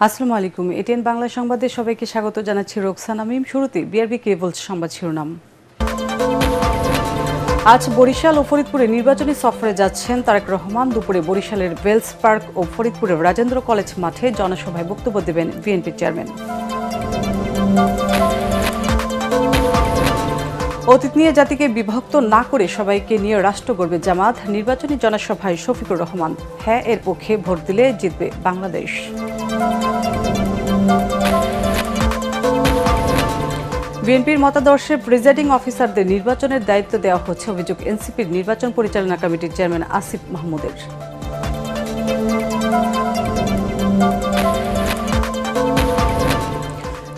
আসসালামু আলাইকুম। এটিএন বাংলা সংবাদে সবাইকে স্বাগত জানাচ্ছি রোকসানা মিম। শুরুতে বিআরবি কেবলস সংবাদ শিরোনাম। আজ বরিশাল ও ফরিদপুরে নির্বাচনী সফরে যাচ্ছেন তারেক রহমান। দুপুরে বরিশালের ওয়েলস পার্ক ও ফরিদপুরের রাজেন্দ্র কলেজ মাঠে জনসভায় বক্তব্য দেবেন বিএনপি চেয়ারম্যান। অতীত নিয়ে জাতিকে বিভক্ত না করে সবাইকে নিয়ে রাষ্ট্র গড়বে জামাত। নির্বাচনী জনসভায় শফিকুর রহমান। হ্যাঁ এর পক্ষে ভোট দিলে জিতবে বাংলাদেশ। বিএনপির মতাদর্শে প্রিজাইডিং অফিসারদের নির্বাচনের দায়িত্ব দেওয়া হচ্ছে, অভিযোগ এনসিপির নির্বাচন পরিচালনা কমিটির চেয়ারম্যান আসিফ মাহমুদের।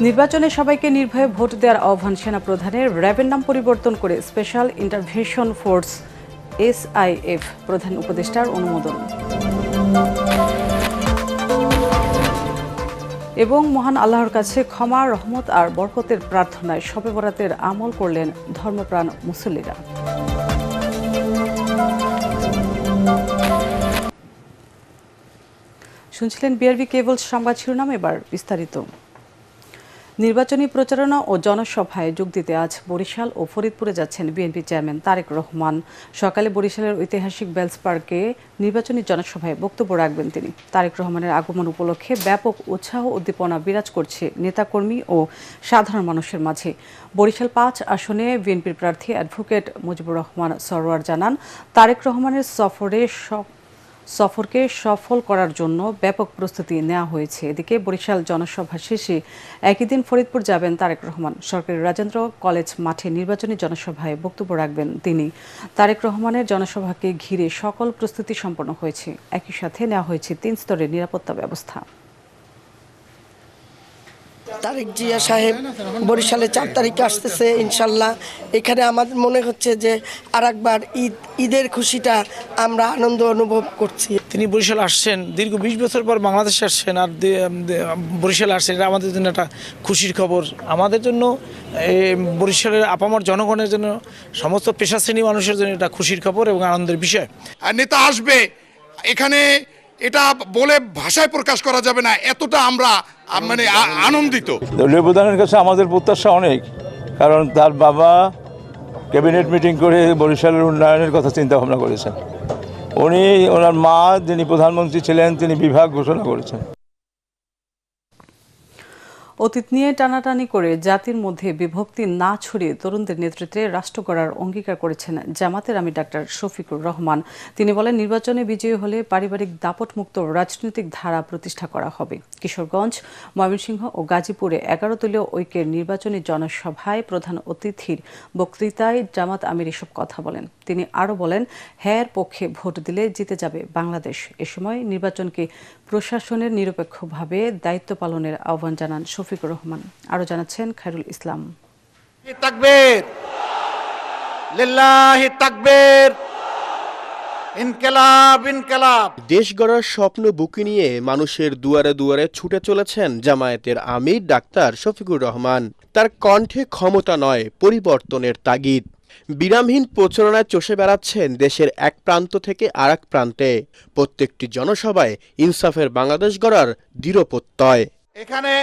নির্বাচনে সবাইকে নির্ভয়ে ভোট দেওয়ার আহ্বান সেনাপ্রধানের। র্যাবের নাম পরিবর্তন করে স্পেশাল ইন্টারভেনশন ফোর্স এসআইএফ প্রধান উপদেষ্টার অনুমোদন। এবং মহান আল্লাহর কাছে ক্ষমা, রহমত আর বরকতের প্রার্থনায় শবে বরাতের আমল করলেন ধর্মপ্রাণ মুসল্লিরা। শুনছিলেন বিআরবি কেবলস সংবাদ শিরোনাম, এবার বিস্তারিত। নির্বাচনী প্রচারণা ও জনসভায় যোগ দিতে আজ বরিশাল ও ফরিদপুরে যাচ্ছেন বিএনপি চেয়ারম্যান তারেক রহমান। সকালে বরিশালের ঐতিহাসিক ওয়েলস পার্কে নির্বাচনী জনসভায় বক্তব্য রাখবেন তিনি। তারেক রহমানের আগমন উপলক্ষে ব্যাপক উৎসাহ উদ্দীপনা বিরাজ করছে নেতাকর্মী ও সাধারণ মানুষের মাঝে। বরিশাল 5 আসনে বিএনপির প্রার্থী অ্যাডভোকেট মুজিবুর রহমান সরোয়ার জানান, তারেক রহমানের সফরকে সফল করার জন্য ব্যাপক প্রস্তুতি নেওয়া হয়েছে। এদিকে বরিশাল জনসভা শেষে একই দিন ফরিদপুর যাবেন তারেক রহমান। সরকারি রাজেন্দ্র কলেজ মাঠে নির্বাচনী জনসভায় বক্তব্য রাখবেন তিনি। তারেক রহমানের জনসভাকে ঘিরে সকল প্রস্তুতি সম্পন্ন হয়েছে। একই সাথে নেওয়া হয়েছে 3 স্তরের নিরাপত্তা ব্যবস্থা। তারেক জিয়া সাহেব বরিশালে 4 তারিখে আসতেছে ইনশাল্লাহ। এখানে আমাদের মনে হচ্ছে যে আরেকবার ঈদের খুশিটা আমরা আনন্দ অনুভব করছি। তিনি বরিশাল আসছেন, দীর্ঘ 20 বছর পর বাংলাদেশে আসছেন আর বরিশাল আসছেন, এটা আমাদের জন্য একটা খুশির খবর। আমাদের জন্য বরিশালের আপামর জনগণের জন্য, সমস্ত পেশা শ্রেণী মানুষের জন্য এটা খুশির খবর এবং আনন্দের বিষয়। নেতা আসবে এখানে, এটা বলে ভাষায় প্রকাশ করা যাবে না, এতটা আমরা আনন্দিত। দলীয় প্রধানের কাছে আমাদের প্রত্যাশা অনেক, কারণ তার বাবা ক্যাবিনেট মিটিং করে বরিশালের উন্নয়নের কথা চিন্তা ভাবনা করেছেন। ওনার মা যিনি প্রধানমন্ত্রী ছিলেন, তিনি বিভাগ ঘোষণা করেছেন। অতীত নিয়ে টানাটানি করে জাতির মধ্যে বিভক্তি না ছড়িয়ে তরুণদের নেতৃত্বে রাষ্ট্র গড়ার অঙ্গীকার করেছেন জামাতের আমির ডাক্তার শফিকুর রহমান। তিনি বলেন, নির্বাচনে বিজয়ী হলে পারিবারিক দাপটমুক্ত রাজনৈতিক ধারা প্রতিষ্ঠা করা হবে। কিশোরগঞ্জ, ময়মনসিংহ ও গাজীপুরে 11 দলীয় ঐক্যের নির্বাচনী জনসভায় প্রধান অতিথির বক্তৃতায় জামাত আমির এসব কথা বলেন। তিনি আরও বলেন, হ্যাঁর পক্ষে ভোট দিলে জিতে যাবে বাংলাদেশ। এ সময় নির্বাচনকে প্রশাসনের নিরপেক্ষভাবে দায়িত্ব পালনের আহ্বান জানান শফিকুর রহমান। আরও জানাচ্ছেন খায়রুল ইসলাম। তাকবীর, লিল্লাহি তাকবীর, ইনকিলাব ইনকিলাব। দেশ গড়ার স্বপ্ন বুকে নিয়ে মানুষের দুয়ারে দুয়ারে ছুটে চলেছেন জামায়াতের আমির ডাক্তার শফিকুর রহমান। তার কণ্ঠে ক্ষমতা নয়, পরিবর্তনের তাগিদ। বিরামহীন প্রচারণায় চষে বেড়াচ্ছেন দেশের এক প্রান্ত থেকে আরেক প্রান্তে। প্রত্যেকটি জনসভায় ইনসাফের বাংলাদেশ গড়ার দৃঢ় প্রত্যয়। এখানে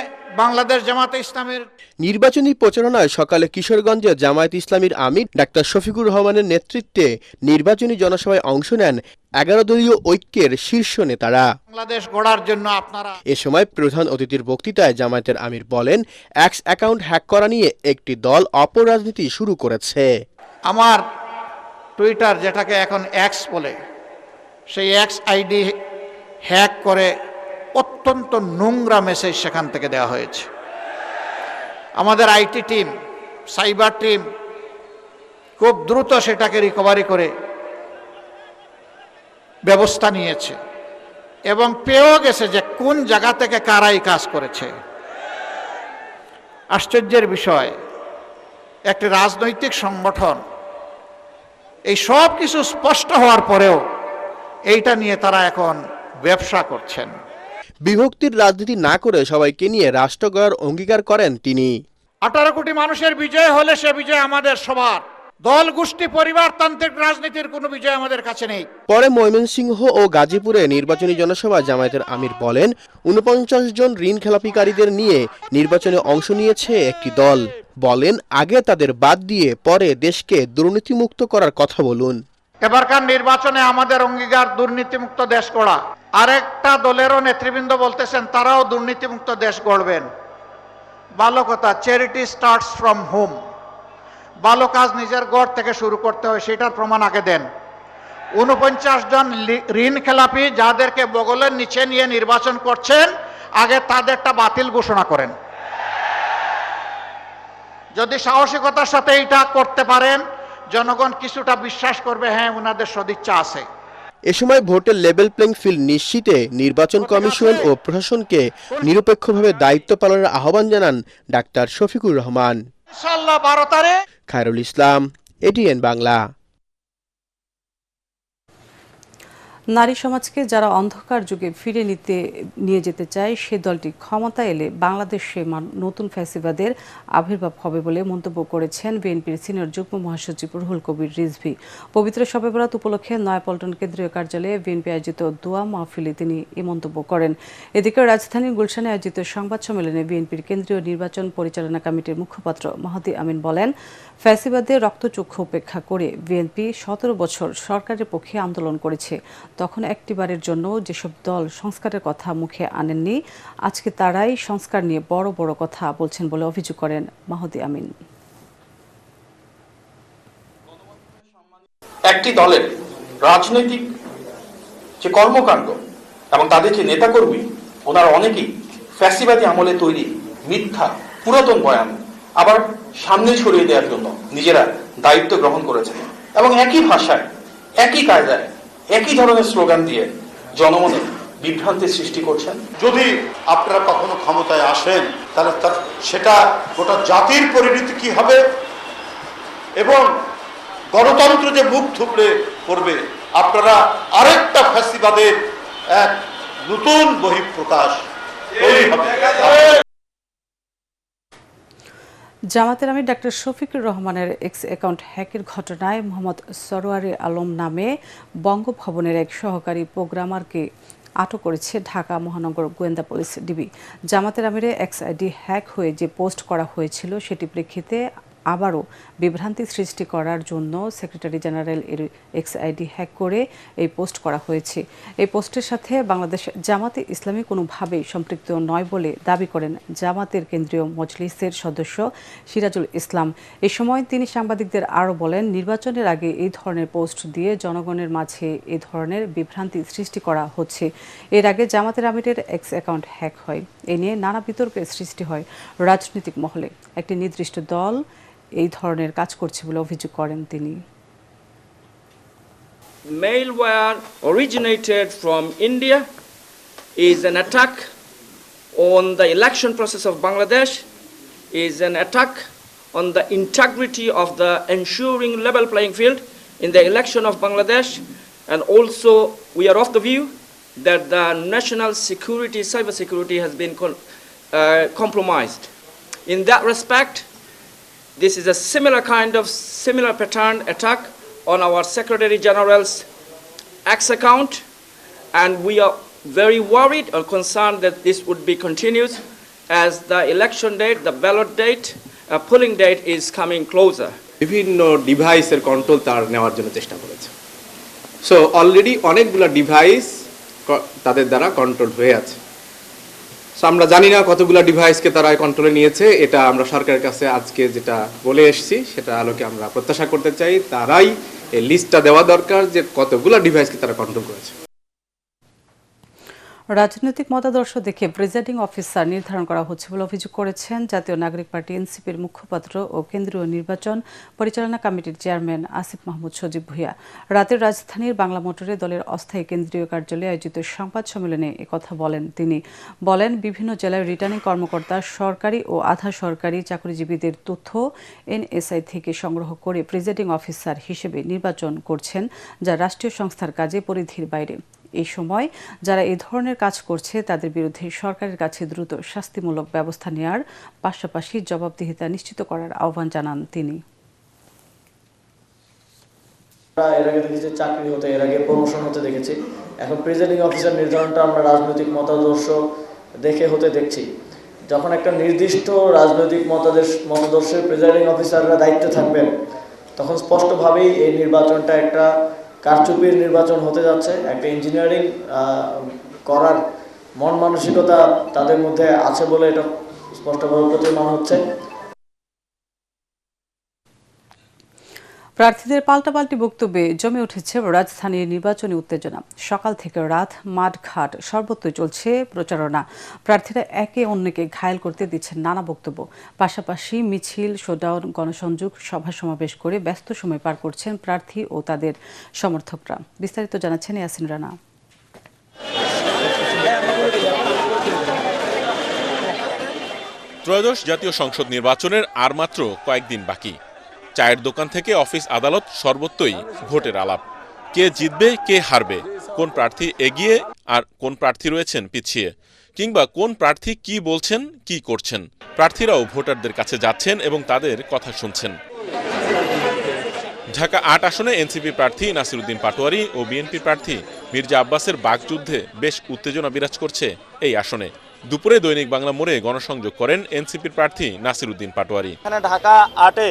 বাংলাদেশ জামাতে ইসলামের নির্বাচনী প্রচারণায় সকালে কিশোরগঞ্জে জামায়াত ইসলামীর আমির ডাক্তার শফিকুর রহমানের নেতৃত্বে নির্বাচনী জনসভায় অংশ নেন 11 দলীয় ঐক্যের শীর্ষ নেতারা। বাংলাদেশ গড়ার জন্য আপনারা। এ সময় প্রধান অতিথির বক্তৃতায় জামায়াতের আমির বলেন, এক্স অ্যাকাউন্ট হ্যাক করা নিয়ে একটি দল অপরাজনীতি শুরু করেছে। আমার টুইটার, যেটাকে এখন এক্স বলে, সেই এক্স আইডি হ্যাক করে অত্যন্ত নোংরা মেসেজ সেখান থেকে দেওয়া হয়েছে। আমাদের আইটি টিম, সাইবার টিম খুব দ্রুত সেটাকে রিকভারি করে ব্যবস্থা নিয়েছে এবং পেয়েও গেছে যে কোন জায়গা থেকে কারা এই কাজ করেছে। আশ্চর্যের বিষয়, একটি রাজনৈতিক সংগঠন এই সব কিছু স্পষ্ট হওয়ার পরেও এইটা নিয়ে তারা এখন ব্যবসা করছেন। বিভক্তির রাজনীতি না করে সবাইকে নিয়ে রাষ্ট্র গড়ার অঙ্গীকার করেন তিনি। 18 কোটি মানুষের বিজয় হলে সে বিজয় আমাদের সবার। দল গোষ্ঠী পরিবারতান্ত্রিক রাজনীতির কোনো বিজয় আমাদের কাছে নেই। পরে ময়মনসিংহ ও গাজীপুরে নির্বাচনী জনসভায় জামায়াতের আমির বলেন ৪৯ জন ঋণ খেলাপিকারীদের নিয়ে নির্বাচনে অংশ নিয়েছে একটি দল। বলেন আগে তাদের বাদ দিয়ে পরে দেশকে দুর্নীতিমুক্ত করার কথা বলুন। এবারকার নির্বাচনে আমাদের অঙ্গীকার দুর্নীতিমুক্ত দেশ গড়া। আরেকটা দলেরও নেতৃবৃন্দ বলতেছেন তারাও দুর্নীতিমুক্ত দেশ গড়বেন। ভালো কথা, চ্যারিটি স্টার্টস ফ্রম হোম। ভালো কাজ নিজের ঘর থেকে শুরু করতে হয়, সেটার প্রমাণ আগে দেন। ৪৯ জন ঋণ খেলাপি যাদেরকে বগলের নিচে নিয়ে নির্বাচন করছেন, আগে তাদেরটা বাতিল ঘোষণা করেন। যদি সাহসিকতার সাথে এটা করতে পারেন, জনগণ কিছুটা বিশ্বাস করবে হ্যাঁ ওনাদের সদিচ্ছা আছে। এ সময় ভোটের লেভেল প্লেইং ফিল্ড নিশ্চিতে নির্বাচন কমিশন ও প্রশাসনকে নিরপেক্ষভাবে দায়িত্ব পালনের আহ্বান জানান ডাক্তার শফিকুর রহমান। ইনশাআল্লাহ ১২ তারিখ। খায়রুল ইসলাম, এটিএন বাংলা। নারী সমাজকে যারা অন্ধকার যুগে ফিরে নিয়ে যেতে চায় সে দলটি ক্ষমতা এলে বাংলাদেশে নতুন ফ্যাসিবাদের আবির্ভাব হবে বলে মন্তব্য করেছেন বিএনপির সিনিয়র যুগ্ম মহাসচিব রুহুল কবির রিজভী। পবিত্র শবে বরাত উপলক্ষে নয়াপল্টন কেন্দ্রীয় কার্যালয়ে বিএনপি আয়োজিত দোয়া মাহফিলে তিনি এই মন্তব্য করেন। এদিকে রাজধানীর গুলশানে আয়োজিত সংবাদ সম্মেলনে বিএনপির কেন্দ্রীয় নির্বাচন পরিচালনা কমিটির মুখপাত্র মাহদি আমিন বলেন, ফ্যাসিবাদের রক্তচক্ষু উপেক্ষা করে বিএনপি ১৭ বছর সরকারের পক্ষে আন্দোলন করেছে। তখন একটিবারের জন্য যেসব দল সংস্কারের কথা মুখে আনেননি, আজকে তারাই সংস্কার নিয়ে বড় বড় কথা বলছেন বলে অভিযোগ করেন মাহদি আমিন। একটি দলের রাজনৈতিক যে কর্মকাণ্ড এবং তাদের যে নেতাকর্মী, ওনারা অনেকেই ফ্যাসিবাদী আমলে তৈরি মিথ্যা পুরাতন বয়ান আবার সামনে ছড়িয়ে দেওয়ার জন্য নিজেরা দায়িত্ব গ্রহণ করেছেন এবং একই ভাষায় একই কায়দায় একই ধরনের স্লোগান দিয়ে জনমনে বিভ্রান্তির সৃষ্টি করছেন। যদি আপনারা কখনো ক্ষমতায় আসেন তাহলে সেটা গোটা জাতির পরিণতি কি হবে এবং গণতন্ত্র যে মুখ থুবড়ে পড়বে, আপনারা আরেকটা ফ্যাসিবাদের এক নতুন বহিঃপ্রকাশ তৈরি হবে। জামাতের আমির ডাক্তার শফিকুর রহমানের এক্স অ্যাকাউন্ট হ্যাকের ঘটনায় মোহাম্মদ সরোয়ারে আলম নামে বঙ্গভবনের এক সহকারী প্রোগ্রামারকে আটক করেছে ঢাকা মহানগর গোয়েন্দা পুলিশ ডিবি। জামাতের আমিরের এক্স আইডি হ্যাক হয়ে যে পোস্ট করা হয়েছিল সেটি প্রেক্ষিতে আবারও বিভ্রান্তি সৃষ্টি করার জন্য সেক্রেটারি জেনারেল এর এক্স আইডি হ্যাক করে এই পোস্ট করা হয়েছে। এই পোস্টের সাথে বাংলাদেশ জামাতে ইসলামী কোনোভাবেই সম্পৃক্ত নয় বলে দাবি করেন জামাতের কেন্দ্রীয় মজলিসের সদস্য সিরাজুল ইসলাম। এ সময় তিনি সাংবাদিকদের আরও বলেন, নির্বাচনের আগে এই ধরনের পোস্ট দিয়ে জনগণের মাঝে এই ধরনের বিভ্রান্তি সৃষ্টি করা হচ্ছে। এর আগে জামাতের আমিরের এক্স অ্যাকাউন্ট হ্যাক হয়। এ নিয়ে নানা বিতর্কের সৃষ্টি হয় রাজনৈতিক মহলে। একটি নির্দিষ্ট দল এই ধরনের কাজ করছে বলে অভিযোগ করেন তিনি। Malware originated from India is an attack on the election process of Bangladesh, is an attack on the integrity of the ensuring level playing field in the election of Bangladesh, and also we are of the view that the national security, cyber security has been compromised. In that respect, this is a similar pattern attack on our Secretary General's X account, and we are very worried or concerned that this would be continued as the election date, the ballot date, polling date is coming closer. বিভিন্ন ডিভাইসের control তার নেওয়ার জন্য চেষ্টা করেছে। So already অনেকগুলো device তাদের দ্বারা কন্ট্রোল হয়ে আছে। সো আমরা জানি না কতগুলো ডিভাইসকে তারা কন্ট্রোলে নিয়েছে। এটা আমরা সরকারের কাছে আজকে যেটা বলে এসেছি সেটা আলোকে আমরা প্রত্যাশা করতে চাই তারাই এই লিস্টটা দেওয়া দরকার যে কতগুলো ডিভাইসকে তারা কন্ট্রোল করেছে। রাজনৈতিক মতাদর্শ দেখে প্রিজাইডিং অফিসার নির্ধারণ করা হচ্ছে বলে অভিযোগ করেছেন জাতীয় নাগরিক পার্টি এনসিপির মুখপাত্র ও কেন্দ্রীয় নির্বাচন পরিচালনা কমিটির চেয়ারম্যান আসিফ মাহমুদ সজীব ভূঁইয়া। রাতের রাজধানীর বাংলা মোটরে দলের অস্থায়ী কেন্দ্রীয় কার্যালয়ে আয়োজিত সংবাদ সম্মেলনে একথা বলেন তিনি। বলেন, বিভিন্ন জেলায় রিটার্নিং কর্মকর্তা সরকারি ও আধা সরকারি চাকরিজীবীদের তথ্য এনএসআই থেকে সংগ্রহ করে প্রিজাইডিং অফিসার হিসেবে নির্বাচন করছেন, যা রাষ্ট্রীয় সংস্থার কাজে পরিধির বাইরে। এই সময় যারা এই ধরনের কাজ করছে তাদের বিরুদ্ধে সরকারের কাছে দ্রুত শাস্তিমূলক ব্যবস্থা নেওয়ার পাশাপাশি জবাবদিহিতা নিশ্চিত করার আহ্বান জানান তিনি। এর আগে দেখেছি চাকরি হতে, এর আগে প্রমোশন হতে দেখেছি। এখন প্রিজাইডিং অফিসার নির্ধারণটা আমরা রাজনৈতিক মতাদর্শ দেখে হতে দেখছি। যখন একটা নির্দিষ্ট রাজনৈতিক মতাদর্শের প্রিজাইডিং অফিসাররা দায়িত্বে থাকবেন, তখন স্পষ্টভাবেই এই নির্বাচনটা একটা কারচুপির নির্বাচন হতে যাচ্ছে। একটা ইঞ্জিনিয়ারিং করার মন মানসিকতা তাদের মধ্যে আছে বলে এটা স্পষ্টভাবে প্রতীয়মান হচ্ছে। প্রার্থীদের পাল্টাপাল্টি বক্তব্যে জমে উঠেছে রাজধানীর নির্বাচনী উত্তেজনা। সকাল থেকে রাত মাঠঘাট সর্বত্রই চলছে প্রচারণা। প্রার্থীরা একে অন্যকে ঘায়েল করতে দিচ্ছেন নানা বক্তব্য। পাশাপাশি মিছিল, শোডাউন, গণসংযোগ, সভা সমাবেশ করে ব্যস্ত সময় পার করছেন প্রার্থী ও তাদের সমর্থকরা। বিস্তারিত জানাচ্ছেন ইয়াসিন রানা। ত্রয়োদশ জাতীয় সংসদ নির্বাচনের আর মাত্র কয়েকদিন বাকি। চায়ের দোকান থেকে অফিস আদালত সর্বত্রই ভোটের আলাপ। কে জিতবে, কে হারবে, কোন প্রার্থী এগিয়ে আর কোন প্রার্থী রয়েছেন পিছিয়ে, কিংবা কোন প্রার্থী কি বলছেন, কি করছেন। প্রার্থীরাও ভোটারদের কাছে যাচ্ছেন এবং তাদের কথা শুনছেন। ঢাকা ৮ আসনে এনসিপি প্রার্থী নাসিরউদ্দিন পাটোয়ারি ও বিএনপি প্রার্থী মির্জা আব্বাসের বাকযুদ্ধে বেশ উত্তেজনা বিরাজ করছে এই আসনে। দুপুরে দৈনিক বাংলা মোড়ে গণসংযোগ করেন এনসিপির প্রার্থী নাসিরউদ্দিন পাটোয়ারি। এখানে ঢাকা ৮-এ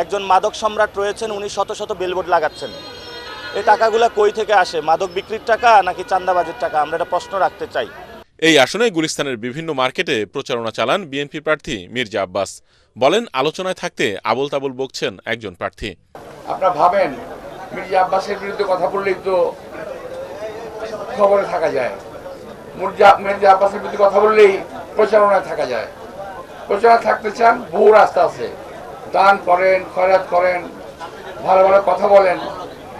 একজন মাদক সম্রাট রয়েছেন, উনি শত শত বিলবোর্ড লাগাচ্ছেন। এই টাকাগুলো কই থেকে আসে? মাদক বিক্রির টাকা নাকি চাঁদাবাজির টাকা? আমরা এটা প্রশ্ন রাখতে চাই। এই আসনে গুলিস্তানের বিভিন্ন মার্কেটে প্রচারণা চালান বিএনপি প্রার্থী মির্জা আব্বাস। বলেন, আলোচনায় থাকতে আবল তাবল বকছেন একজন প্রার্থী। আপনারা ভাবেন মির্জা আব্বাসের বিরুদ্ধে কথা বললেই তো খবরে থাকা যায়, মির্জা আব্বাসের বিরুদ্ধে কথা বললেই প্রচারণায় থাকা যায়। প্রচারণা থাকতে চান, বহু রাস্তা আছে। দান করেন, খয়রাত করেন, ভালো ভালো কথা বলেন,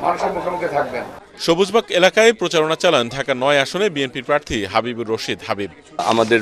মানুষের মুখে মুখে থাকবেন। সবুজবাগ এলাকায় প্রচারণা চালান ঢাকা ৯ আসনে বিএনপি প্রার্থী হাবিবুর রশিদ হাবিব। আমাদের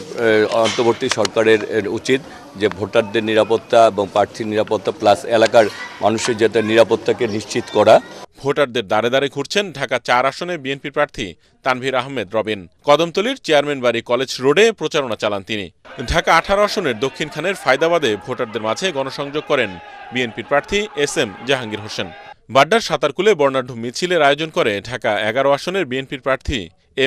অন্তর্বর্তী সরকারের উচিত যে ভোটারদের নিরাপত্তা এবং প্রার্থীর নিরাপত্তা প্লাস এলাকার মানুষের যাতে নিরাপত্তাকে নিশ্চিত করা। ভোটারদের দাঁড়ে দাঁড়ে ঘুরছেন ঢাকা ৪ আসনে বিএনপি প্রার্থী তানভীর আহমেদ রবিন। কদমতলীর চেয়ারম্যান বাড়ি কলেজ রোডে প্রচারণা চালান তিনি। ঢাকা ১৮ আসনের দক্ষিণখানের ফায়দাবাদে ভোটারদের মাঝে গণসংযোগ করেন বিএনপি প্রার্থী SM জাহাঙ্গীর হোসেন। বাড্ডার সাঁতারকুলে বর্ণাঢ্য মিছিলের আয়োজন করে ঢাকা ১১ আসনের বিএনপির প্রার্থী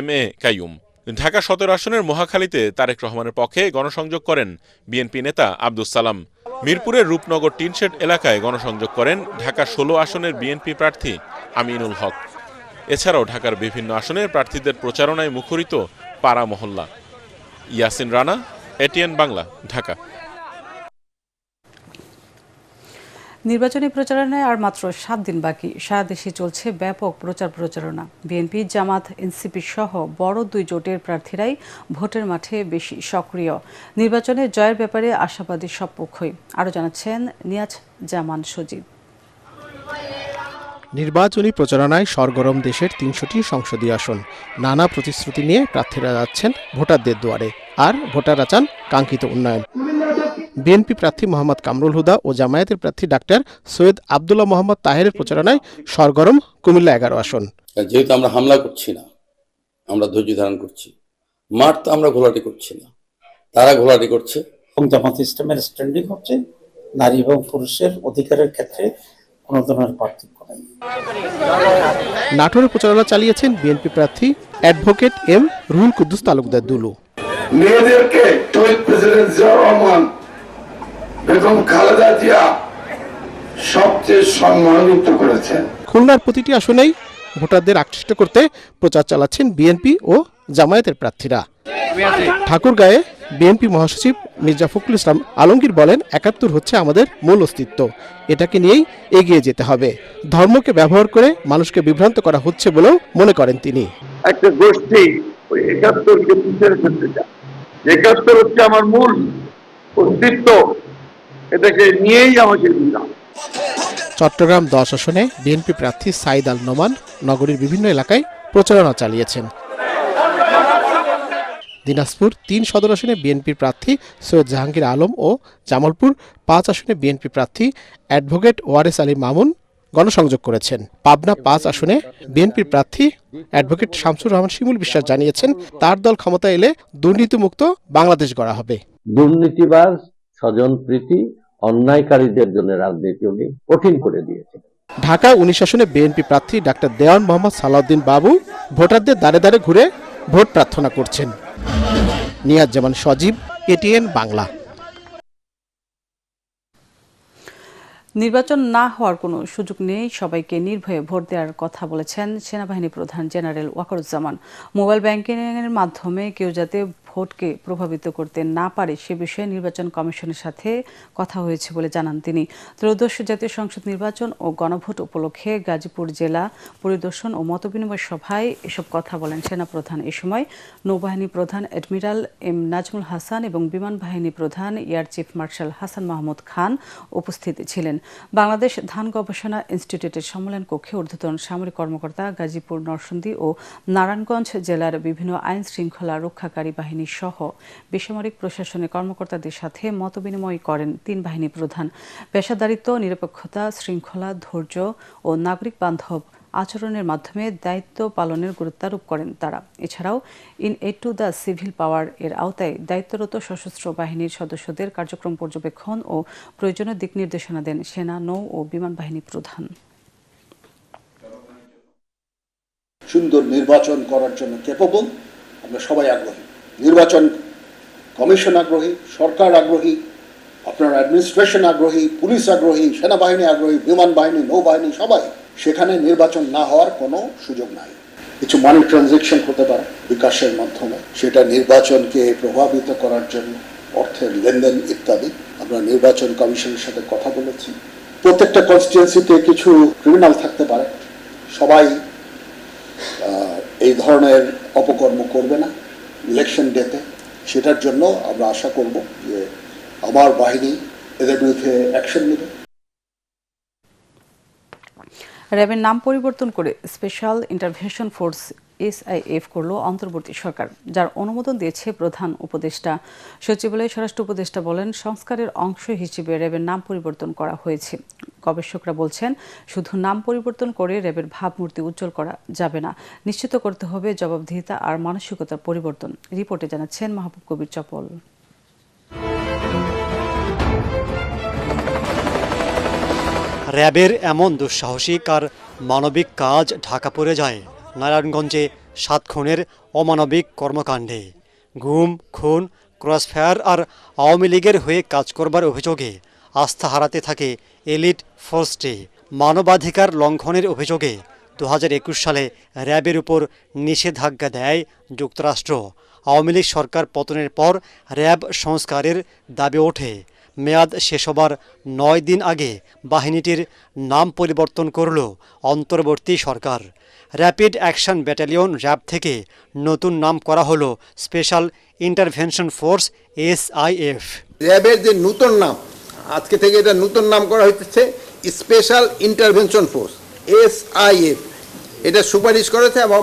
MA কাইয়ুম। ঢাকা ১৭ আসনের মহাখালীতে তারেক রহমানের পক্ষে গণসংযোগ করেন বিএনপি নেতা আব্দুস সালাম। মিরপুরের রূপনগর টিনশেড এলাকায় গণসংযোগ করেন ঢাকা ১৬ আসনের বিএনপি প্রার্থী আমিনুল হক। এছাড়াও ঢাকার বিভিন্ন আসনের প্রার্থীদের প্রচারণায় মুখরিত পাড়া মহল্লা। ইয়াসিন রানা, ATN বাংলা, ঢাকা। নির্বাচনী প্রচারণায় আর মাত্র 7 দিন বাকি। সারা দেশে চলছে ব্যাপক প্রচারণা। বিএনপি, জামাত, এনসিপি সহ বড় 2 জোটের প্রার্থীরাই ভোটের মাঠে বেশি সক্রিয়। নির্বাচনে জয়ের ব্যাপারে আশাবাদী সব পক্ষই। আরও জানাচ্ছেন নিয়াজ জামান সজীব। নির্বাচনী প্রচারণায় সরগরম দেশের ৩০০টি সংসদীয় আসন। নানা প্রতিশ্রুতি নিয়ে প্রার্থীরা যাচ্ছেন ভোটারদের দুয়ারে, আর ভোটাররা চান কাঙ্ক্ষিত উন্নয়ন। বিএনপি প্রার্থী মোহাম্মদ কামরুল হুদা ও জামায়াতের প্রার্থী ডাক্তার সৈয়দ আব্দুল্লাহ মোহাম্মদ তাহেরের প্রচারণায় সরগরম কুমিল্লা 11 আসন। যেহেতু আমরা হামলা করছি না, আমরা ধৈর্য ধারণ করছি। মাঠ তো আমরা ঘোলাটি করছি না, তারা ঘোলাটি করছে। জামাত ইসলামের স্ট্যান্ডিং হচ্ছে নারী এবং পুরুষের অধিকারের ক্ষেত্রে কোনো ধরনের পার্থক্য নেই। নাটোরে প্রচারণা চালিয়েছেন বিএনপি প্রার্থী অ্যাডভোকেট M রুহুল কুদ্দুস তালুকদার দুলু। মেয়েদেরকে শহীদ প্রেসিডেন্ট জিয়াউর রহমান, বেগম খালেদা জিয়া সবচেয়ে সম্মানিত করেছেন। খুলনার প্রতিটি আসনেই ভোটারদের আকৃষ্ট করতে প্রচার চালাচ্ছেন বিএনপি ও জামায়াতের প্রার্থীরা। ঠাকুরগাঁয়ে বিএনপি মহাসচিব মির্জা ফখরুল ইসলাম আলমগীর বলেন, ৭১ হচ্ছে আমাদের মূল অস্তিত্ব, এটাকে নিয়েই এগিয়ে যেতে হবে। ধর্মকে ব্যবহার করে মানুষকে বিভ্রান্ত করা হচ্ছে বলেও মনে করেন তিনি। একটা গোষ্ঠী ৭১কে পিছিয়ে ফেলতে চায়। ৭১ হচ্ছে আমার মূল অস্তিত্ব, এটাকে নিয়েই আমাকে দিলাম। চট্টগ্রাম 10 আসনে বিএনপি প্রার্থী সাইদ আল নোমান নগরীর বিভিন্ন এলাকায় প্রচারণা চালিয়েছেন। দিনাজপুর 3 সদর আসনে বিএনপির প্রার্থী সৈয়দ জাহাঙ্গীর আলম ও জামালপুর 5 আসনে বিএনপি প্রার্থী অ্যাডভোকেট ওয়ারেস আলী মামুন গণসংযোগ করেছেন। পাবনা 5 আসনে বিএনপির প্রার্থী অ্যাডভোকেট শামসুর রহমান শিমুল বিশ্বাস জানিয়েছেন, তার দল ক্ষমতায় এলে দুর্নীতিমুক্ত বাংলাদেশ গড়া হবে। দুর্নীতিবাজ, স্বজনপ্রীতি, অন্যায়কারীদের জন্য রাজনীতি উনি কঠিন করে দিয়েছেন। ঢাকা 19 আসনে বিএনপি প্রার্থী ডাক্তার দেওয়ান মোহাম্মদ সালাউদ্দিন বাবু ভোটারদের দ্বারে দ্বারে ঘুরে ভোট প্রার্থনা করছেন। নিয়াজ জামান সজীব, এটিএন বাংলা। নির্বাচন না হওয়ার কোনো সুযোগ নেই, সবাইকে নির্ভয়ে ভোট দেওয়ার কথা বলেছেন সেনাবাহিনী প্রধান জেনারেল ওয়াকারুজ্জামান। মোবাইল ব্যাংকিংয়ের মাধ্যমে কেউ যাতে ভোটকে প্রভাবিত করতে না পারে সে বিষয়ে নির্বাচন কমিশনের সাথে কথা হয়েছে বলে জানান তিনি। ত্রয়োদশ জাতীয় সংসদ নির্বাচন ও গণভোট উপলক্ষে গাজীপুর জেলা পরিদর্শন ও মতবিনিময় সভায় এসব কথা বলেন সেনাপ্রধান। এ সময় নৌবাহিনী প্রধান অ্যাডমিরাল এম নাজমুল হাসান এবং বিমান বাহিনী প্রধান air chief marshal Hasan Mahmud Khan উপস্থিত ছিলেন। বাংলাদেশ ধান গবেষণা ইনস্টিটিউটের সম্মেলন কক্ষে ঊর্ধ্বতন সামরিক কর্মকর্তা, গাজীপুর, নরসিংদী ও নারায়ণগঞ্জ জেলার বিভিন্ন আইন শৃঙ্খলা রক্ষাকারী বাহিনী সহ বেসামরিক প্রশাসনের কর্মকর্তাদের সাথে মতবিনিময় করেন তিন বাহিনী প্রধান। পেশাদারিত্ব, নিরপেক্ষতা, শৃঙ্খলা, ধৈর্য ও নাগরিক বান্ধব আচরণের মাধ্যমে দায়িত্ব পালনের গুরুত্বারোপ করেন তারা। এছাড়াও in aid to the civil power এর আওতায় দায়িত্বরত সশস্ত্র বাহিনীর সদস্যদের কার্যক্রম পর্যবেক্ষণ ও প্রয়োজনীয় দিক নির্দেশনা দেন সেনা, নৌ ও বিমান বাহিনী প্রধান। সুন্দর নির্বাচন করার জন্য ক্যাপেবল আমরা সবাই আগ্রহী। নির্বাচন কমিশন আগ্রহী, সরকার আগ্রহী, আপনার অ্যাডমিনিস্ট্রেশন আগ্রহী, পুলিশ আগ্রহী, সেনাবাহিনী আগ্রহী, বিমান বাহিনী, নৌবাহিনী, সবাই। সেখানে নির্বাচন না হওয়ার কোনো সুযোগ নাই। কিছু মানি ট্রানজ্যাকশন হতে পারে বিকাশের মাধ্যমে, সেটা নির্বাচনকে প্রভাবিত করার জন্য, অর্থের লেনদেন ইত্যাদি। আমরা নির্বাচন কমিশনের সাথে কথা বলেছি। প্রত্যেকটা কনস্টিটুয়েন্সিতে কিছু ক্রিমিনাল থাকতে পারে, সবাই এই ধরনের অপকর্ম করবে না ইলেকশন ডেতে। সেটার জন্য আমরা আশা করব যে আমার বাহিনী এদের বিরুদ্ধে অ্যাকশন নেবে। র্যাবের নাম পরিবর্তন করে স্পেশাল ইন্টারভেনশন ফোর্স SIF করল অন্তর্বর্তী সরকার, যার অনুমোদন দিয়েছে প্রধান উপদেষ্টা। সচিবালয়ে স্বরাষ্ট্র উপদেষ্টা বলেন, সংস্কারের অংশ হিসেবে র্যাবের নাম পরিবর্তন করা হয়েছে। গবেষকরা বলছেন, শুধু নাম পরিবর্তন করে র্যাবের ভাবমূর্তি উজ্জ্বল করা যাবে না, নিশ্চিত করতে হবে জবাবদিহিতা আর মানসিকতার পরিবর্তন। রিপোর্টে জানাচ্ছেন মাহবুব কবির চপল। র্যাবের এমন দুঃসাহসিক আর মানবিক কাজ ঢাকা পড়ে যায় নারায়ণগঞ্জে 7 খুনের অমানবিক কর্মকাণ্ডে। গুম, খুন, ক্রসফায়ার আর আওয়ামী লীগের হয়ে কাজ করবার অভিযোগে আস্থা হারাতে থাকে এলিট ফোর্সটি। মানবাধিকার লঙ্ঘনের অভিযোগে 2021 সালে র্যাবের উপর নিষেধাজ্ঞা দেয় যুক্তরাষ্ট্র। আওয়ামী লীগ সরকার পতনের পর র্যাব সংস্কারের দাবি ওঠে। মেয়াদ শেষ হবার 9 দিন আগে বাহিনীটির নাম পরিবর্তন করল অন্তর্বর্তী সরকার। র্যাপিড অ্যাকশন ব্যাটালিয়ন র্যাব থেকে নতুন নাম করা হলো স্পেশাল ইন্টারভেনশন ফোর্স SIF। র্যাবের যে নতুন নাম, আজকে থেকে এটা নতুন নাম করা হচ্ছে স্পেশাল ইন্টারভেনশন ফোর্স SIF। এটা সুপারিশ করেছে এবং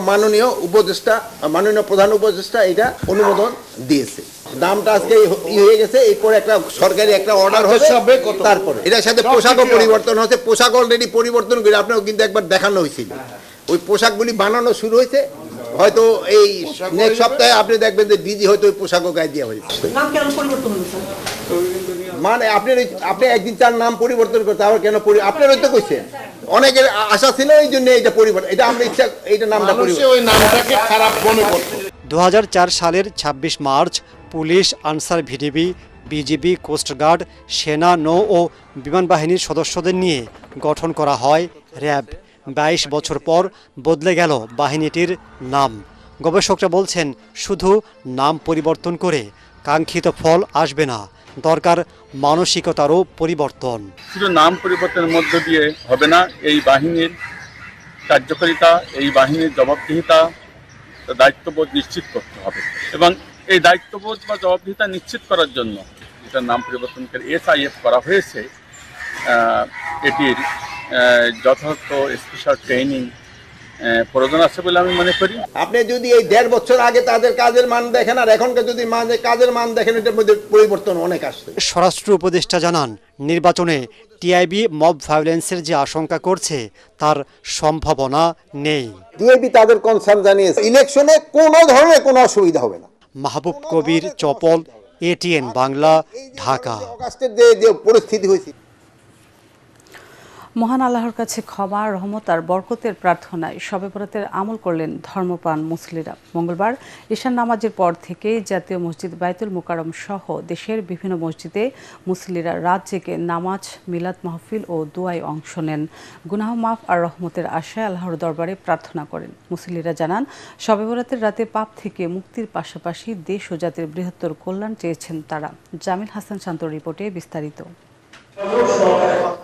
মাননীয় প্রধান উপদেষ্টা এটা অনুমোদন দিয়েছে। নামটা আজকে হয়ে গেছে, এরপর একটা সরকারি একটা অর্ডার হবে, তারপরে এটার সাথে পোশাকও পরিবর্তন হচ্ছে। পোশাক অলরেডি পরিবর্তন করে আপনাকে কিন্তু একবার দেখানো হয়েছিল। ওই পোশাকগুলি বানানো শুরু হয়েছে, হয়তো এই নেক্সট সপ্তাহে আপনি দেখবেন যে ডিজি হয়তো ওই পোশাকও গায়ে দেওয়া হয়েছে। মানে আপনি একদিন তার নাম পরিবর্তন করতে, আবার কেন আপনার তো কইছেন অনেকের আশা ছিল, এই জন্য এটা পরিবর্তন, এটা আমরা ইচ্ছা এইটা নামটা ওই নামটাকে খারাপ মনে করত। 2004 সালের 26 March police, Ansar VDP, BGB, coast guard, সেনা, নৌ ও বিমান বাহিনীর সদস্যদের নিয়ে গঠন করা হয় র্যাব। 22 বছর পর বদলে গেল বাহিনীটির নাম। গবেষকরা বলছেন, শুধু নাম পরিবর্তন করে কাঙ্ক্ষিত ফল আসবে না, দরকার মানসিকতারও পরিবর্তন। শুধু নাম পরিবর্তনের মধ্য দিয়ে হবে না, এই বাহিনীর কার্যকারিতা, এই বাহিনীর জবাবদিহিতা, দায়িত্ববোধ নিশ্চিত করতে হবে। এবং এই দায়িত্ববোধ বা জবাবদিহিতা নিশ্চিত করার জন্য এটার নাম পরিবর্তন করে SIF করা হয়েছে। এটির যথার্থ স্পেশাল ট্রেনিং প্রয়োজন আছে বলে আমি মনে করি। আপনি যদি এই 1.5 বছর আগে তাদের কাজের মান দেখেন আর এখনকার যদি কাজের মান দেখেন, এটার মধ্যে পরিবর্তন অনেক আসছে। স্বরাষ্ট্র উপদেষ্টা জানান, নির্বাচনে টিআইবি মব ভায়োলেন্সের যে আশঙ্কা করছে তার সম্ভাবনা নেই। টিআইবি তাদের কনসার্ন জানিয়েছে, ইলেকশনে কোনো ধরনের কোনো অসুবিধা হবে না। মাহবুব কবির চপল, ATN বাংলা, ঢাকা। অগাস্টের যে পরিস্থিতি হয়েছে। মহান আল্লাহর কাছে ক্ষমা, রহমত আর বরকতের প্রার্থনায় শবে বরাতের আমল করলেন ধর্মপ্রাণ মুসল্লিরা। মঙ্গলবার ঈশান নামাজের পর থেকেই জাতীয় মসজিদ বাইতুল মোকাররম সহ দেশের বিভিন্ন মসজিদে মুসল্লিরা রাত জেগে নামাজ, মিলাদ মাহফিল ও দোয়ায় অংশ নেন। গুনাহ মাফ আর রহমতের আশায় আল্লাহর দরবারে প্রার্থনা করেন। মুসল্লিরা জানান, শবে বরাতের রাতে পাপ থেকে মুক্তির পাশাপাশি দেশ ও জাতির বৃহত্তর কল্যাণ চেয়েছেন তারা। জামিল হাসান শান্তর রিপোর্টে বিস্তারিত।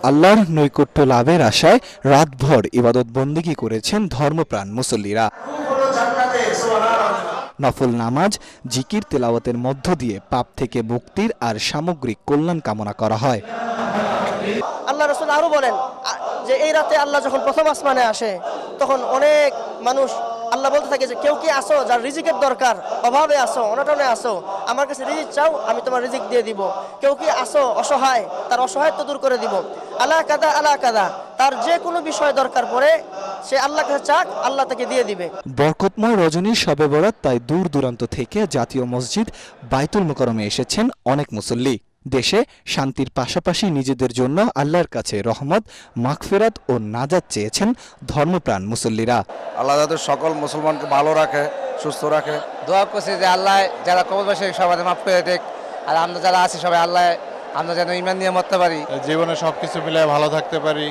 আল্লাহর নৈকট্য লাভের আশায় রাতভর ইবাদত বন্দেগী করেছেন ধর্মপ্রাণ মুসল্লিরা। নফল নামাজ, জিকির, তেলাওয়াতের মধ্য দিয়ে পাপ থেকে মুক্তির আর সামগ্রিক কল্যাণ কামনা করা হয়। আল্লাহ রাসূল আরো বলেন যে এই রাতে আল্লাহ যখন প্রথম আসমানে আসে তখন অনেক মানুষ আল্লাহ বলতে থাকে যে কেউ কি আসো যার রিজিকের দরকার, অভাবে আসো, অনটনে আসো, আমার কাছে রিজিক চাও, আমি তোমার রিজিক দিয়ে দিব। কেউ কি আসো অসহায়, তার অসহায়ত্ব দূর করে দিব। আলা কাদা তার যে কোনো বিষয় দরকার পড়ে সে আল্লাহর কাছে চাক, আল্লাহ তাকে দিয়ে দিবে। বরকতময় রজনীর শবে বরাত তাই দূর দূরান্ত থেকে জাতীয় মসজিদ বাইতুল মোকাররমে এসেছেন অনেক মুসল্লি। দেশে শান্তির পাশাপাশি নিজেদের জন্য আল্লাহর কাছে রহমত, মাগফিরাত ও নাজাত চেয়েছেন ধর্মপ্রাণ মুসল্লিরা। আল্লাহ যাতে সকল মুসলমানকে ভালো রাখে, সুস্থ রাখে। দোয়া করছি যে আল্লাহ যারা কবরবাসী সবাই মাফ করে দেখ, আর আমরা যারা আছি সবাই আল্লাহ আমরা যেন ঈমান নিয়ে মরতে পারি, জীবনে সবকিছু মিলে ভালো থাকতে পারি।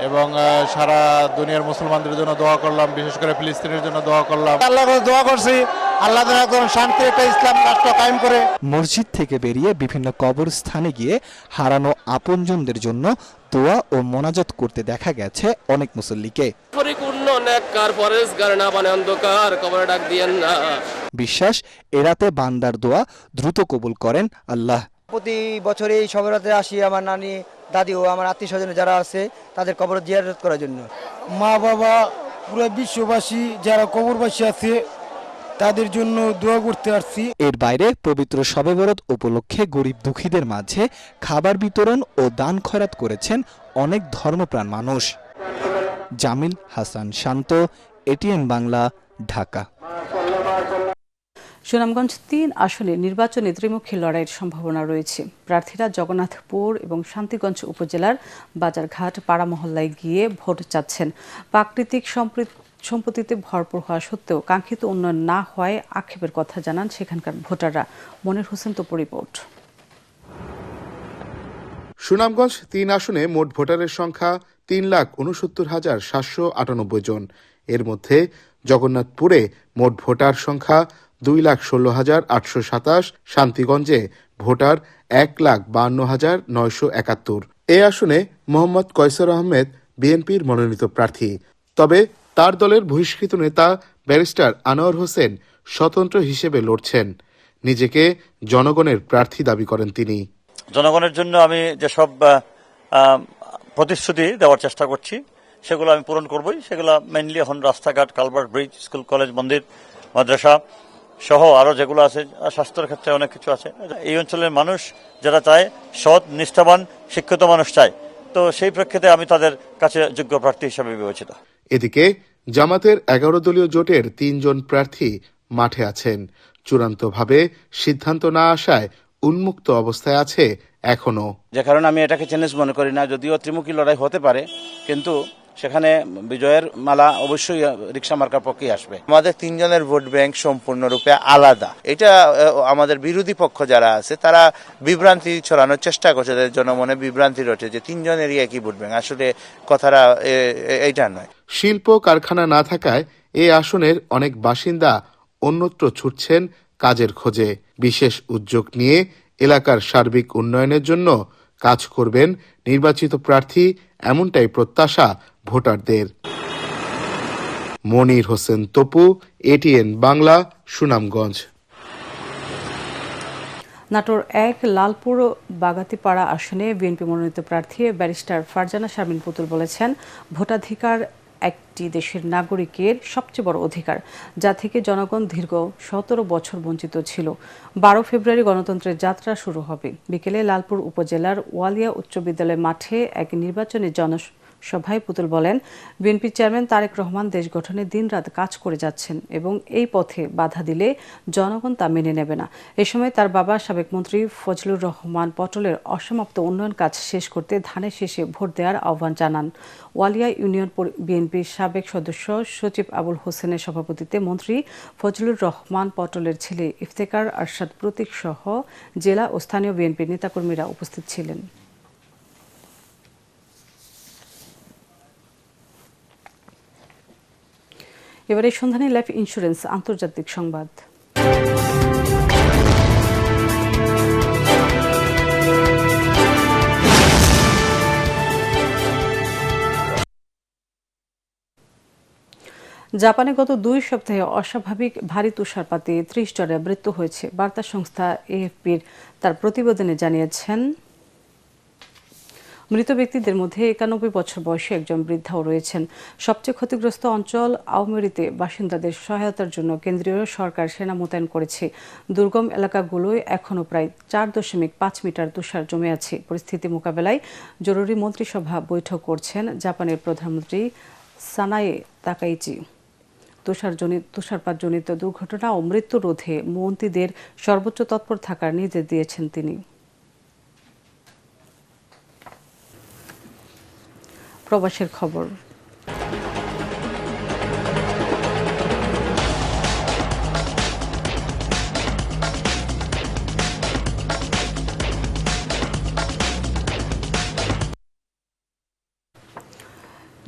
এবং সারা দুনিয়ার মুসলমানদের জন্য দোয়া করলাম, বিশেষ করে ফিলিস্তিনের জন্য দোয়া করলাম। আল্লাহর কাছে দোয়া করছি আল্লাহ যেন একদম শান্তি একটা ইসলাম রাষ্ট্র কায়েম করে। মসজিদ থেকে বেরিয়ে বিভিন্ন কবরস্থানে গিয়ে হারানো আপনজনদের জন্য দোয়া ও মোনাজাত করতে দেখা গেছে অনেক মুসল্লিকে। পরিপূর্ণ নেককার পরেশগার না বানে অন্ধকার কবরে ডাক দিয়েন না। বিশ্বাস এরাতে বান্দার দোয়া দ্রুত কবুল করেন আল্লাহ। প্রতি বছর এই শবে বরাতে আসি আমার নানি, দাদি ও আমার আত্মীয় স্বজন যারা আছে তাদের কবর জিয়ারত করার জন্য। মা বাবা, পুরো বিশ্ববাসী যারা কবরবাসী আছে তাদের জন্য দোয়া করতে আসছি। এর বাইরে পবিত্র শবে বরাত উপলক্ষে গরিব দুঃখীদের মাঝে খাবার বিতরণ ও দান খয়রাত করেছেন অনেক ধর্মপ্রাণ মানুষ। জামিল হাসান শান্ত, এটিএন বাংলা, ঢাকা। সুনামগঞ্জ ৩ আসনে নির্বাচনে ত্রিমুখী লড়াইয়ের সম্ভাবনা রয়েছে। প্রার্থীরা জগন্নাথপুর এবং শান্তিগঞ্জ উপজেলার বাজারঘাট, পাড়া মহল্লায় গিয়ে ভোট চাচ্ছেন। প্রাকৃতিক সম্পত্তিতে ভরপুর হওয়া সত্ত্বেও কাঙ্ক্ষিত উন্নয়ন না হওয়ায় আক্ষেপের কথা জানান সেখানকার ভোটাররা। মনির হোসেন তোপর রিপোর্ট। সুনামগঞ্জ ৩ আসনে মোট ভোটারের সংখ্যা ৩,৬৯,৭৯৮ জন। এর মধ্যে জগন্নাথপুরে মোট ভোটার সংখ্যা 2,16,827, শান্তিগঞ্জে ভোটার 1,52,971। এ আসনে মোহাম্মদ কয়সর আহমেদ বিএনপির মনোনীত প্রার্থী। তবে তার দলের বহিষ্কৃত নেতা ব্যারিস্টার আনোয়ার হোসেন স্বতন্ত্র হিসেবে লড়ছেন। নিজেকে জনগণের প্রার্থী দাবি করেন তিনি। জনগণের জন্য আমি যেসব প্রতিশ্রুতি দেওয়ার চেষ্টা করছি সেগুলো আমি পূরণ করবই। সেগুলো মেইনলি এখন রাস্তাঘাট, কালভার্ট, ব্রিজ, স্কুল, কলেজ, মন্দির, মাদ্রাসা সহ আরো যেগুলো আছে, স্বাস্থ্যের ক্ষেত্রে অনেক কিছু আছে। এই অঞ্চলের মানুষ যারা চায়, সৎ, নিষ্ঠাবান, শিক্ষিত মানুষ চায়, তো সেই প্রেক্ষিতে আমি তাদের কাছে যোগ্য প্রার্থী হিসেবে বিবেচিত। এদিকে জামাতের 11 দলীয় জোটের 3 জন প্রার্থী মাঠে আছেন। চূড়ান্তভাবে সিদ্ধান্ত না আসায় উন্মুক্ত অবস্থায় আছে এখনো। যে কারণে আমি এটাকে চ্যালেঞ্জ মনে করি না, যদিও ত্রিমুখী লড়াই হতে পারে, কিন্তু সেখানে বিজয়ের মালা অবশ্যই রিকশা মার্কার পক্ষে আসবে। আমাদের 3 জনের ভোট ব্যাংক সম্পূর্ণরূপে আলাদা। এটা আমাদের বিরোধী পক্ষ যারা আছে তারা বিভ্রান্তি ছড়ানোর চেষ্টা করছে, জনমনে বিভ্রান্তি রয়েছে যে 3 জনেরই একই ভোট ব্যাংক। আসলে কথাটা এইটা নয়। শিল্প কারখানা না থাকায় এই আসনের অনেক বাসিন্দা অন্যত্র ছুটছেন কাজের খোঁজে। বিশেষ উদ্যোগ নিয়ে এলাকার সার্বিক উন্নয়নের জন্য কাজ করবেন নির্বাচিত প্রার্থী, এমনটাই প্রত্যাশা ভোটারদের। মনির হোসেন তপু, এটিএন বাংলা, সুনামগঞ্জ। নাটোর ১ লালপুর বাগাতিপাড়া আসনে বিএনপি মনোনীত প্রার্থী ব্যারিস্টার ফারজানা শারমিন পুতুল বলেছেন, ভোটাধিকার একটি দেশের নাগরিকের সবচেয়ে বড় অধিকার, যা থেকে জনগণ দীর্ঘ 17 বছর বঞ্চিত ছিল। 12 ফেব্রুয়ারি গণতন্ত্রের যাত্রা শুরু হবে। বিকেলে লালপুর উপজেলার ওয়ালিয়া উচ্চ বিদ্যালয় মাঠে এক নির্বাচনী সভায় পুতুল বলেন, বিএনপি চেয়ারম্যান তারেক রহমান দেশ গঠনে দিনরাত কাজ করে যাচ্ছেন এবং এই পথে বাধা দিলে জনগণ তা মেনে নেবে না। এ সময় তার বাবা সাবেক মন্ত্রী ফজলুর রহমান পটলের অসমাপ্ত উন্নয়ন কাজ শেষ করতে ধানের শীষে ভোট দেওয়ার আহ্বান জানান। ওয়ালিয়া ইউনিয়ন বিএনপির সাবেক সদস্য সচিব আবুল হোসেনের সভাপতিত্বে মন্ত্রী ফজলুর রহমান পটলের ছেলে ইফতেখার আরশাদ প্রতীক সহ জেলা ও স্থানীয় বিএনপির নেতাকর্মীরা উপস্থিত ছিলেন। এবারে সন্ধানী লাইফ ইন্স্যুরেন্স আন্তর্জাতিক সংবাদ। জাপানে গত 2 সপ্তাহে অস্বাভাবিক ভারী তুষারপাতে 30 জনের মৃত্যু হয়েছে। বার্তা সংস্থা এএফপির তার প্রতিবেদনে জানিয়েছেন, মৃত ব্যক্তিদের মধ্যে 91 বছর বয়সী একজন বৃদ্ধাও রয়েছেন। সবচেয়ে ক্ষতিগ্রস্ত অঞ্চল আওমেরিতে বাসিন্দাদের সহায়তার জন্য কেন্দ্রীয় সরকার সেনা মোতায়েন করেছে। দুর্গম এলাকাগুলোয় এখনও প্রায় 4.5 মিটার তুষার জমে আছে। পরিস্থিতি মোকাবেলায় জরুরি মন্ত্রিসভা বৈঠক করছেন জাপানের প্রধানমন্ত্রী সানায়ে তাকাইচি। তুষারপাতজনিত দুর্ঘটনা ও মৃত্যু রোধে মন্ত্রীদের সর্বোচ্চ তৎপর থাকার নির্দেশ দিয়েছেন তিনি। প্রবাসের খবর।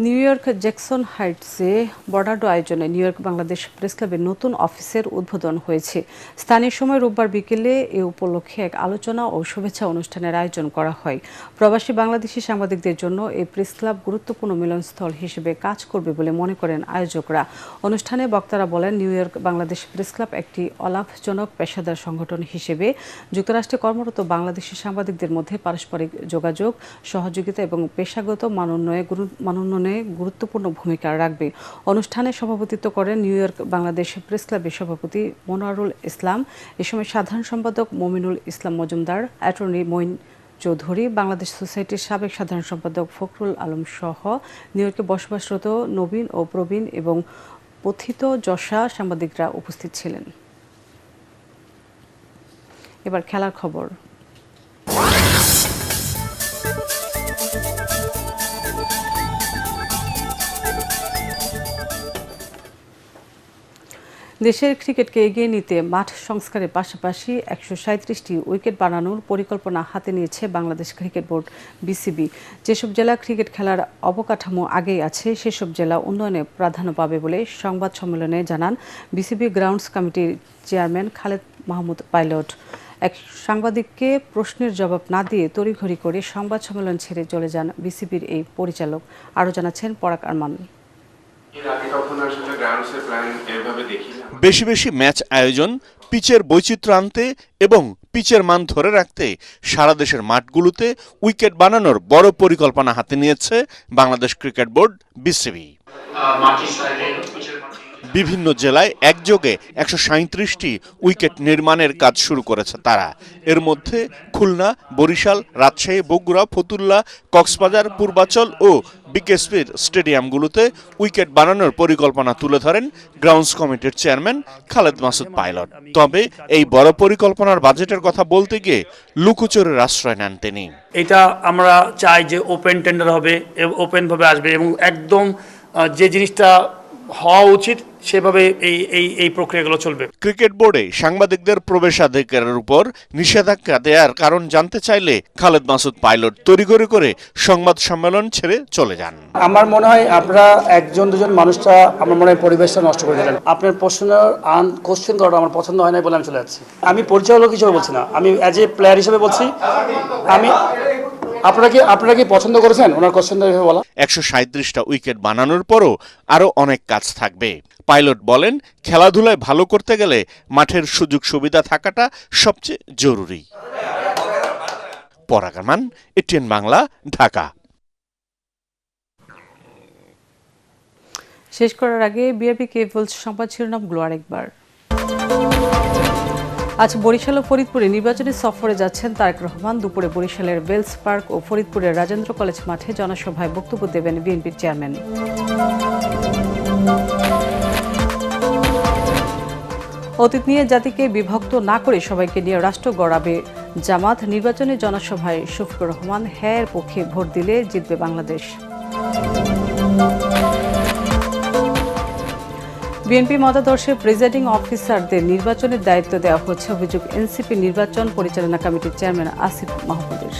নিউ ইয়র্ক জ্যাকসন হাইটসে বর্নার্ডো আয়োজনে নিউ ইয়র্ক বাংলাদেশ প্রেস ক্লাবের নতুন অফিসের উদ্বোধন হয়েছে। স্থানীয় সময় রোববার বিকেলে এ উপলক্ষে এক আলোচনা ও শুভেচ্ছা অনুষ্ঠানের আয়োজন করা হয়। প্রবাসী বাংলাদেশি সাংবাদিকদের জন্য এই প্রেস ক্লাব গুরুত্বপূর্ণ মিলনস্থল হিসেবে কাজ করবে বলে মনে করেন আয়োজকরা। অনুষ্ঠানে বক্তারা বলেন, new York Bangladesh press club একটি অলাভজনক পেশাদার সংগঠন হিসেবে যুক্তরাষ্ট্রে কর্মরত বাংলাদেশি সাংবাদিকদের মধ্যে পারস্পরিক যোগাযোগ, সহযোগিতা এবং পেশাগত মানোন্নয়নে গুরুত্বপূর্ণ ভূমিকা রাখবে। অনুষ্ঠানে সভাপতিত্ব করেন নিউ ইয়র্ক বাংলাদেশ প্রেস ক্লাবের সভাপতি মনোয়ারুল ইসলাম। এ সময় সাধারণ সম্পাদক মমিনুল ইসলাম মজুমদার, অ্যাটর্নি মঈন চৌধুরী, বাংলাদেশ সোসাইটির সাবেক সাধারণ সম্পাদক ফখরুল আলম সহ নিউ ইয়র্কে বসবাসরত নবীন ও প্রবীণ এবং পথিত যশা সাংবাদিকরা উপস্থিত ছিলেন। এবার খেলার খবর। দেশের ক্রিকেটকে এগিয়ে নিতে মাঠ সংস্কারের পাশাপাশি 137টি উইকেট বানানোর পরিকল্পনা হাতে নিয়েছে বাংলাদেশ ক্রিকেট বোর্ড বিসিবি। যেসব জেলা ক্রিকেট খেলার অবকাঠামো আগেই আছে সেসব জেলা উন্নয়নে প্রাধান্য পাবে বলে সংবাদ সম্মেলনে জানান বিসিবি গ্রাউন্ডস কমিটির চেয়ারম্যান খালেদ মাহমুদ পাইলট। এক সাংবাদিককে প্রশ্নের জবাব না দিয়ে তড়িঘড়ি করে সংবাদ সম্মেলন ছেড়ে চলে যান বিসিবির এই পরিচালক। আরও জানাচ্ছেন পরাগ আরমান। বেশি বেশি ম্যাচ আয়োজন, পিচের বৈচিত্র্য আনতে এবং পিচের মান ধরে রাখতে সারা দেশের মাঠগুলোতে উইকেট বানানোর বড় পরিকল্পনা হাতে নিয়েছে বাংলাদেশ ক্রিকেট বোর্ড বিসিবি। বিভিন্ন জেলায় একযোগে 137টি উইকেট নির্মাণের কাজ শুরু করেছে তারা। এর মধ্যে খুলনা, বরিশাল, রাজশাহী, বগুড়া, ফতুল্লা, কক্সবাজার, পূর্বাচল ও বিকেএসপির স্টেডিয়ামগুলোতে উইকেট বানানোর পরিকল্পনা তুলে ধরেন গ্রাউন্ডস কমিটির চেয়ারম্যান খালেদ মাসুদ পাইলট। তবে এই বড় পরিকল্পনার বাজেটের কথা বলতে গিয়ে লুকোচুরির আশ্রয় নেন তিনি। এটা আমরা চাই যে ওপেন টেন্ডার হবে, ওপেনভাবে আসবে এবং একদম যে জিনিসটা হওয়া উচিত সেভাবে এই প্রক্রিয়াগুলো চলবে। ক্রিকেট বোর্ডে সাংবাদিকদের প্রবেশাধিকারের উপর নিষেধাজ্ঞা দেওয়ার কারণ জানতে চাইলে খালেদ মাসুদ পাইলট তড়িঘড়ি করে সংবাদ সম্মেলন ছেড়ে চলে যান। আমার মনে হয় আপনারা একজন দুজন মানুষটা আমার মনে হয় পরিবেশটা নষ্ট করে দিলেন। আপনার কোশ্চেন করাটা আমার পছন্দ হয় না বলে আমি চলে যাচ্ছি। আমি পরিচালক হিসেবে বলছি না, আমি অ্যাজ এ প্লেয়ার হিসেবে বলছি। আপনারা কি পছন্দ করেছেন ওনার কোশ্চেন বলা? 137টা উইকেট বানানোর পরও আরো অনেক কাজ থাকবে। পাইলট বলেন, খেলাধুলায় ভালো করতে গেলে মাঠের সুযোগ সুবিধা থাকাটা সবচেয়ে জরুরি। পরাগ আরমান, এটিএন বাংলা, ঢাকা। শেষ করার আগে বিআরবি কেবলস সংবাদ শিরোনামগুলো আরেকবার। আজ বরিশাল ও ফরিদপুরে নির্বাচনী সফরে যাচ্ছেন তারেক রহমান। দুপুরে বরিশালের বেলস পার্ক ও ফরিদপুরের রাজেন্দ্র কলেজ মাঠে জনসভায় বক্তব্য দেবেন বিএনপির চেয়ারম্যান। অতীত নিয়ে জাতিকে বিভক্ত না করে সবাইকে নিয়ে রাষ্ট্র গড়াবে জামাত। নির্বাচনী জনসভায় শফিকুর রহমান, হ্যাঁ এর পক্ষে ভোট দিলে জিতবে বাংলাদেশ। বিএনপি মতাদর্শে প্রিজাইডিং অফিসারদের নির্বাচনের দায়িত্ব দেওয়া হচ্ছে, অভিযোগ এনসিপি নির্বাচন পরিচালনা কমিটির চেয়ারম্যান আসিফ মাহমুদের।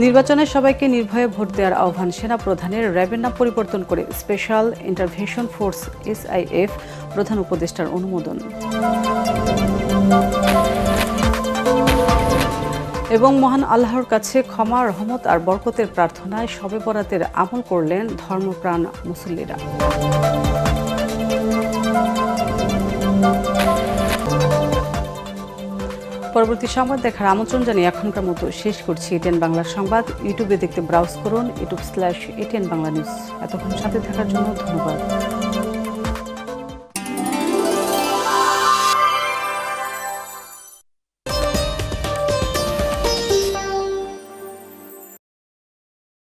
নির্বাচনে সবাইকে নির্ভয়ে ভোট দেওয়ার আহ্বান সেনা প্রধানের। র্যাবের নাম পরিবর্তন করে স্পেশাল ইন্টারভেনশন ফোর্স SIF, প্রধান উপদেষ্টার অনুমোদন। এবং মহান আল্লাহর কাছে ক্ষমা, রহমত আর বরকতের প্রার্থনায় শবে বরাতের আমল করলেন ধর্মপ্রাণ মুসল্লিরা। পরবর্তী সংবাদ দেখার আমন্ত্রণ জানিয়ে এখনকার মতো শেষ করছি। ATN বাংলা সংবাদ ইউটিউবে দেখতে ব্রাউজ করুন, youtube/ATN বাংলা নিউজ। এতক্ষণ সাথে থাকার জন্য ধন্যবাদ।